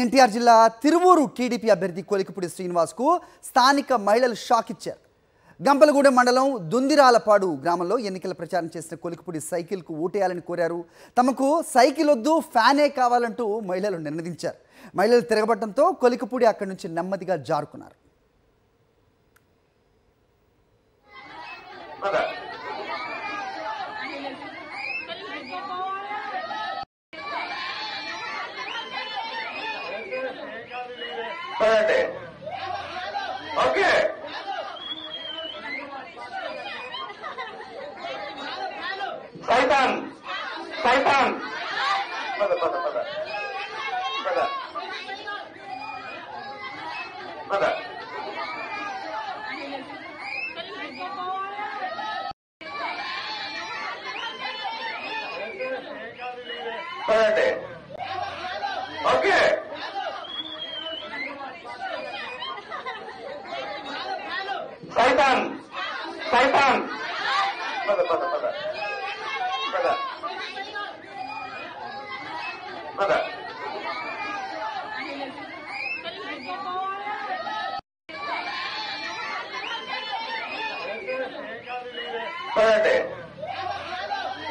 ఎన్టీఆర్ జిల్లా తిరువూరు టీడీపీ అభ్యర్థి కొలికిపూడి శ్రీనివాస్కు స్థానిక మహిళలు షాక్ ఇచ్చారు. గంపలగూడెం మండలం దుందిరాలపాడు గ్రామంలో ఎన్నికల ప్రచారం చేసిన కొలికిపూడి సైకిల్కు ఓటేయాలని కోరారు. తమకు సైకిల్ వద్దు, ఫ్యానే కావాలంటూ మహిళలు నినదించారు. మహిళలు తిరగబడటంతో కొలికిపూడి అక్కడి నుంచి నెమ్మదిగా జారుకున్నారు. ఓకే సైతాన్ సైతాన్ పద పద పద పద పద పదండి. ఓకే సైతాన్ సైతాన్ పద పద పద పద పద పదండి.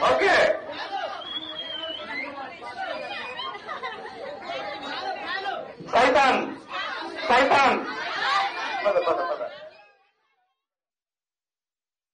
ఓకే సైతాన్ సైతాన్ పద పద పద